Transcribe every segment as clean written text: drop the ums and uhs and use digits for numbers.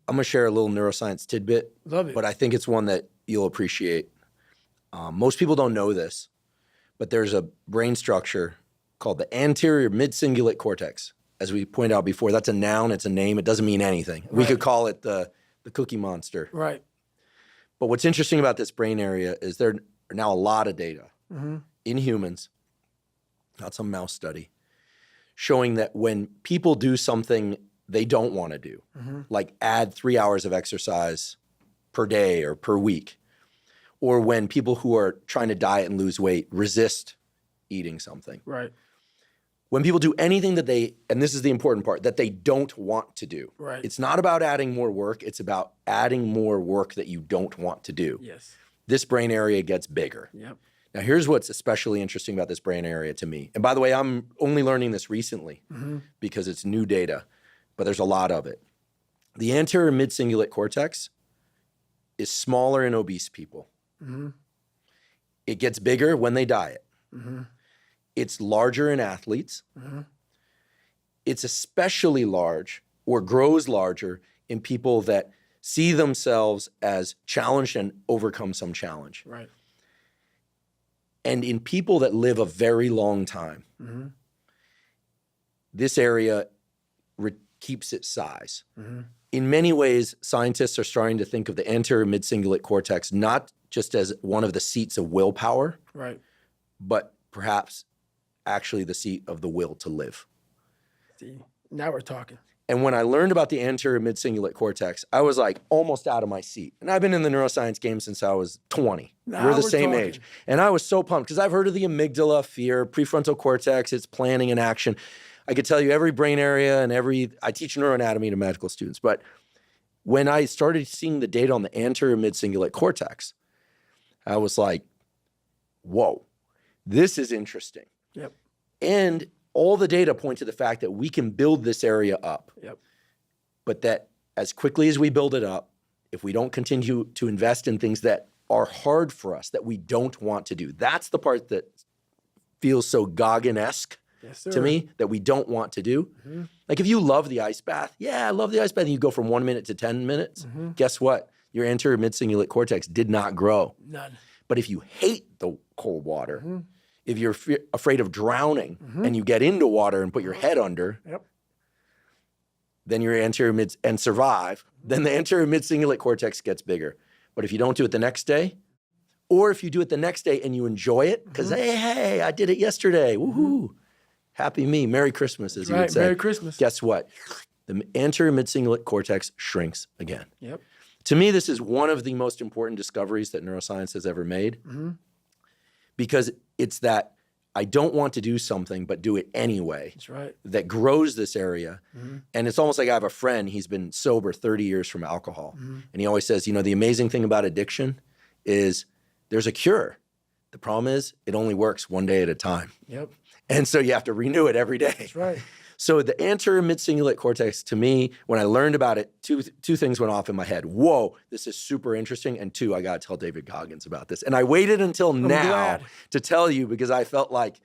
I'm going to share a little neuroscience tidbit. Love it. But I think it's one that you'll appreciate. Most people don't know this, but there's a brain structure called the anterior mid-cingulate cortex. As we pointed out before, that's a noun, it's a name, it doesn't mean anything. Right. We could call it the Cookie Monster. Right. But what's interesting about this brain area is there are now a lot of data in humans, not some mouse study, showing that when people do something they don't want to do, like add 3 hours of exercise per day or per week, or when people who are trying to diet and lose weight resist eating something. Right. When people do anything that they, and this is the important part, that they don't want to do. Right. It's not about adding more work, it's about adding more work that you don't want to do. Yes. This brain area gets bigger. Yep. Now here's what's especially interesting about this brain area to me. And by the way, I'm only learning this recently because it's new data, but there's a lot of it. The anterior mid-cingulate cortex is smaller in obese people. It gets bigger when they diet. It's larger in athletes. It's especially large or grows larger in people that see themselves as challenged and overcome some challenge. Right. And in people that live a very long time, this area keeps its size. In many ways, scientists are starting to think of the anterior mid-cingulate cortex not just as one of the seats of willpower, right, but perhaps actually the seat of the will to live. See, now we're talking. And when I learned about the anterior mid-cingulate cortex, I was like almost out of my seat. And I've been in the neuroscience game since I was 20. We're the same age. And I was so pumped because I've heard of the amygdala, fear, prefrontal cortex, it's planning and action. I could tell you every brain area and I teach neuroanatomy to medical students. But when I started seeing the data on the anterior mid-cingulate cortex, I was like, whoa, this is interesting. Yep. And all the data point to the fact that we can build this area up. Yep. But that as quickly as we build it up, if we don't continue to invest in things that are hard for us, that we don't want to do, that's the part that feels so Goggin-esque to me, that we don't want to do. Like if you love the ice bath, yeah, I love the ice bath, and you go from 1 minute to 10 minutes, guess what? Your anterior mid-cingulate cortex did not grow. None. But if you hate the cold water, if you're afraid of drowning and you get into water and put your head under, then your anterior mid and survive, then the anterior mid-cingulate cortex gets bigger. But if you don't do it the next day, or if you do it the next day and you enjoy it, because hey, I did it yesterday, woohoo, happy me, Merry Christmas, as you would say. Merry Christmas. Guess what? The anterior mid-cingulate cortex shrinks again. Yep. To me, this is one of the most important discoveries that neuroscience has ever made, because it's that I don't want to do something, but do it anyway. That's right. That grows this area. And it's almost like I have a friend, he's been sober 30 years from alcohol. And he always says, you know, the amazing thing about addiction is there's a cure. The problem is it only works one day at a time. Yep. And so you have to renew it every day. That's right. So the anterior mid-cingulate cortex, to me, when I learned about it, two things went off in my head. Whoa, this is super interesting. And two, I got to tell David Goggins about this. And I waited until now to tell you because I felt like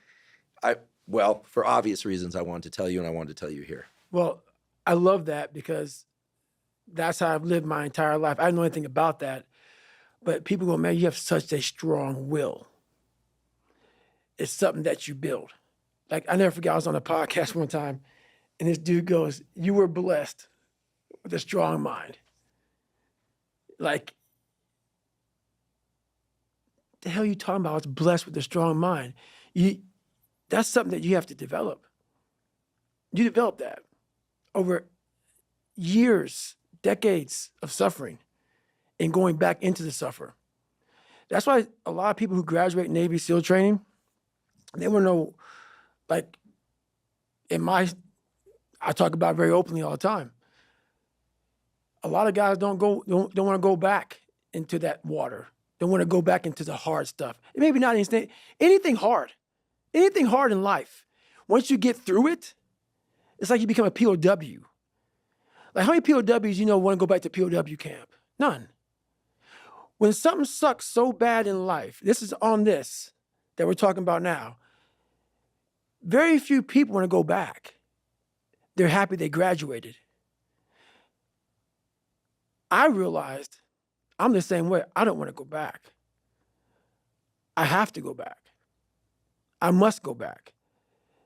well, for obvious reasons, I wanted to tell you and I wanted to tell you here. Well, I love that because that's how I've lived my entire life. I don't know anything about that. But people go, man, you have such a strong will. It's something that you build. Like, I never forget, I was on a podcast one time, and this dude goes, you were blessed with a strong mind. Like, the hell are you talking about? I was blessed with a strong mind. That's something that you have to develop. You develop that over years, decades of suffering and going back into the suffer. That's why a lot of people who graduate Navy SEAL training, they want to know, like, I talk about it very openly all the time. A lot of guys don't want to go back into that water. Don't want to go back into the hard stuff. Maybe not anything hard. Anything hard in life. Once you get through it, it's like you become a POW. Like, how many POWs you know want to go back to POW camp? None. When something sucks so bad in life, this is on this that we're talking about now, very few people want to go back. They're happy they graduated. I realized I'm the same way. I don't want to go back. I have to go back. I must go back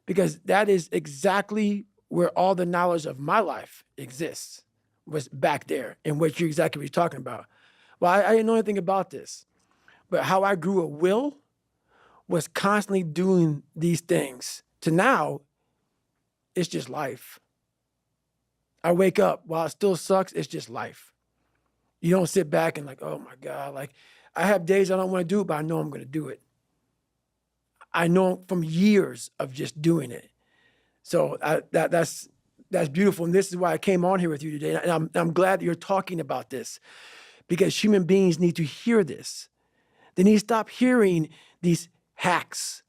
because that is exactly where all the knowledge of my life exists, was back there, and what you're talking about. Well, I didn't know anything about this, but how I grew a will was constantly doing these things to now it's just life. I wake up while it still sucks, it's just life. You don't sit back and like, oh my God, like I have days I don't want to do it, but I know I'm going to do it. I know from years of just doing it. So that's beautiful. And this is why I came on here with you today. And I'm glad that you're talking about this because human beings need to hear this. They need to stop hearing these hacks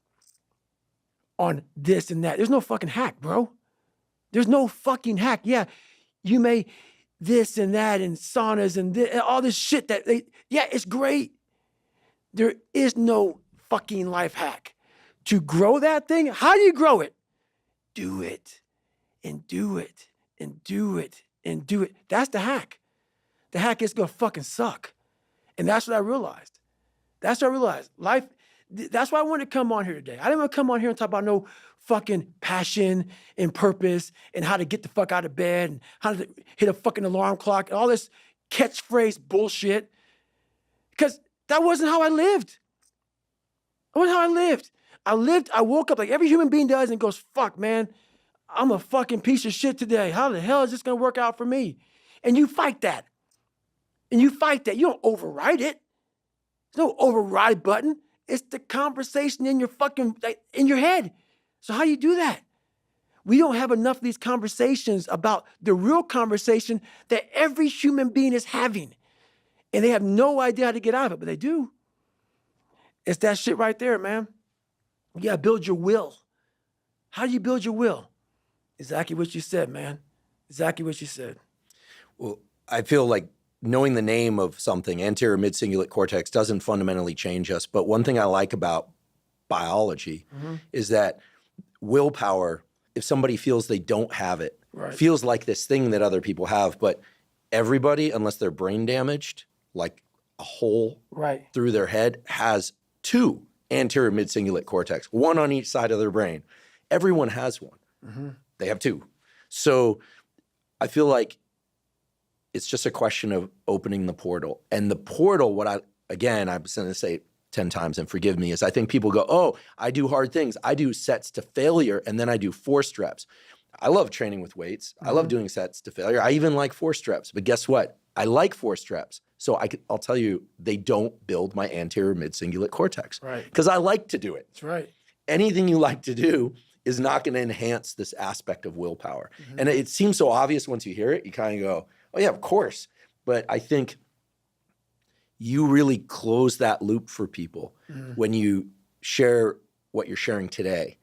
on this and that. There's no fucking hack, bro. There's no fucking hack. Yeah, you may this and that and saunas and all this shit it's great. There is no fucking life hack. To grow that thing, how do you grow it? Do it and do it and do it and do it. That's the hack. The hack is gonna fucking suck. And that's what I realized. Life, that's why I wanted to come on here today. I didn't want to come on here and talk about no fucking passion and purpose and how to get the fuck out of bed and how to hit a fucking alarm clock and all this catchphrase bullshit. Because that wasn't how I lived. That wasn't how I lived. I woke up like every human being does and goes, fuck, man, I'm a fucking piece of shit today. How the hell is this going to work out for me? And you fight that. You don't override it. There's no override button. It's the conversation in your fucking, in your head. So how do you do that? We don't have enough of these conversations about the real conversation that every human being is having. And they have no idea how to get out of it, but they do. It's that shit right there, man. You gotta build your will. How do you build your will? Exactly what you said, man. Exactly what you said. Well, I feel like knowing the name of something, anterior mid-cingulate cortex, doesn't fundamentally change us. But one thing I like about biology is that willpower, if somebody feels they don't have it, feels like this thing that other people have. But everybody, unless they're brain damaged, like a hole through their head, has two anterior mid-cingulate cortex, one on each side of their brain. Everyone has one. They have two. So I feel like it's just a question of opening the portal. And the portal, I'm going to say 10 times and forgive me, is I think people go, oh, I do hard things. I do sets to failure, and then I do forced reps. I love training with weights. I love doing sets to failure. I even like forced reps. But guess what? I like forced reps. So I'll tell you, they don't build my anterior mid-cingulate cortex. Because I like to do it. That's right. Anything you like to do is not going to enhance this aspect of willpower. And it seems so obvious once you hear it. You kind of go, oh yeah, of course. But I think you really close that loop for people when you share what you're sharing today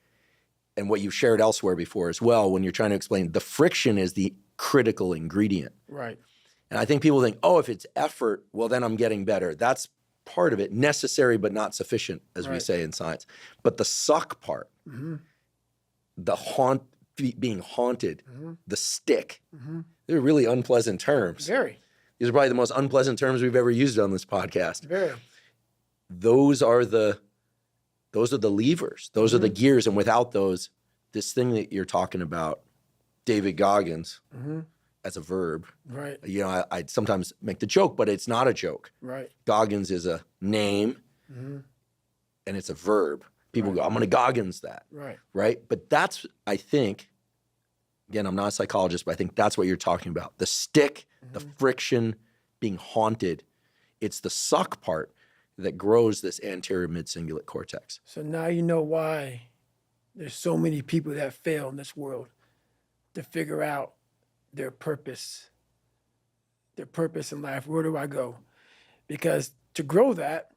and what you've shared elsewhere before as well, when you're trying to explain the friction is the critical ingredient. Right. And I think people think, oh, if it's effort, well, then I'm getting better. That's part of it, necessary but not sufficient, as we say in science. But the suck part, the being haunted, the stick, they're really unpleasant terms. Very. These are probably the most unpleasant terms we've ever used on this podcast. Very. Those are the levers. Those are the gears. And without those, this thing that you're talking about, David Goggins, as a verb. Right. You know, I sometimes make the joke, but it's not a joke. Right. Goggins is a name and it's a verb. People go, I'm going to Goggins that. Right. Right. But that's, I think, again, I'm not a psychologist, but I think that's what you're talking about. The stick, the friction, being haunted. It's the suck part that grows this anterior mid-cingulate cortex. So now you know why there's so many people that fail in this world to figure out their purpose in life. Where do I go? Because to grow that,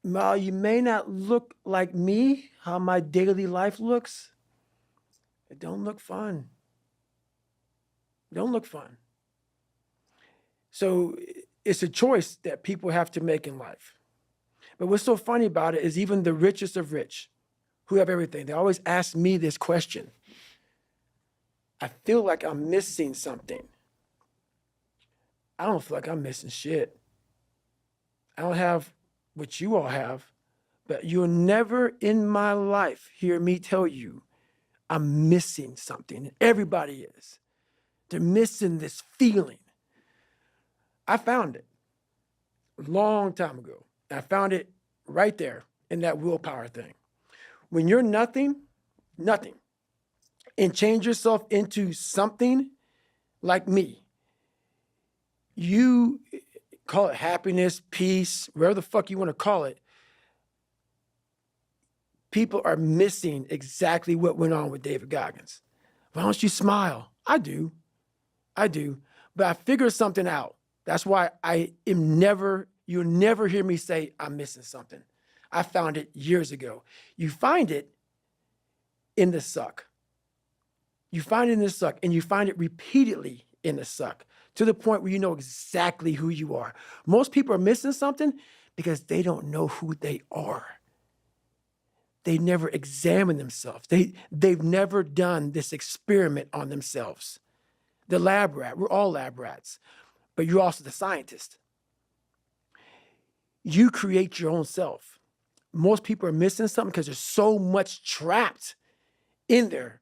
while you may not look like me, how my daily life looks, it don't look fun. It don't look fun. So it's a choice that people have to make in life. But what's so funny about it is even the richest of rich, who have everything, they always ask me this question. I feel like I'm missing something. I don't feel like I'm missing shit. I don't have what you all have, but you'll never in my life hear me tell you I'm missing something. Everybody is. They're missing this feeling. I found it a long time ago. I found it right there in that willpower thing. When you're nothing, and change yourself into something like me, you call it happiness, peace, whatever the fuck you want to call it. People are missing exactly what went on with David Goggins. Why don't you smile? I do. But I figured something out. That's why you'll never hear me say I'm missing something. I found it years ago. You find it in the suck. You find it in the suck, and you find it repeatedly in the suck to the point where you know exactly who you are. Most people are missing something because they don't know who they are. They never examine themselves. They've never done this experiment on themselves. The lab rat, we're all lab rats, but you're also the scientist. You create your own self. Most people are missing something because there's so much trapped in there.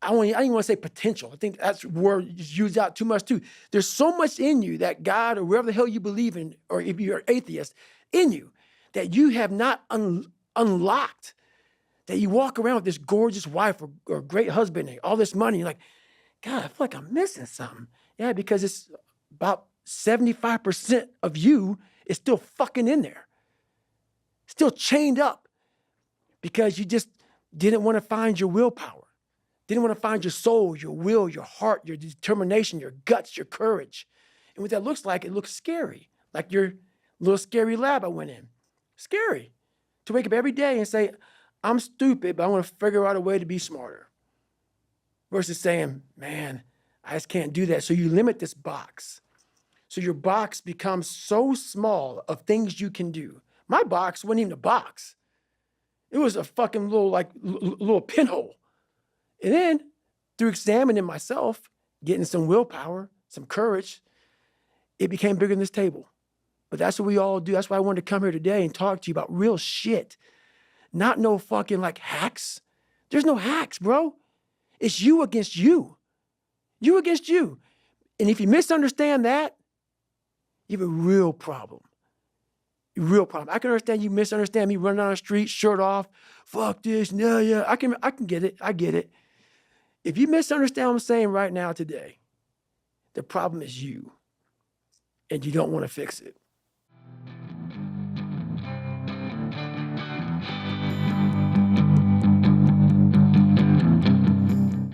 I don't even want to say potential. I think that's a word used out too much too. There's so much in you that God or wherever the hell you believe in, or if you're an atheist, in you that you have not unlocked. That you walk around with this gorgeous wife or great husband and all this money. You're like, God, I feel like I'm missing something. Yeah, because it's about 75% of you is still fucking in there. Still chained up because you just didn't want to find your willpower. Didn't want to find your soul, your will, your heart, your determination, your guts, your courage. And what that looks like, it looks scary. Like your little scary lab I went in. Scary. To wake up every day and say, I'm stupid, but I want to figure out a way to be smarter. Versus saying, man, I just can't do that. So you limit this box. So your box becomes so small of things you can do. My box wasn't even a box. It was a fucking little pinhole. And then through examining myself, getting some willpower, some courage, it became bigger than this table. But that's what we all do. That's why I wanted to come here today and talk to you about real shit. Not no fucking like hacks. There's no hacks, bro. It's you against you. You against you. And if you misunderstand that, you have a real problem. A real problem. I can understand you misunderstand me running down the street, shirt off, fuck this, no, yeah. I can get it. I get it. If you misunderstand what I'm saying right now today, the problem is you. And you don't want to fix it.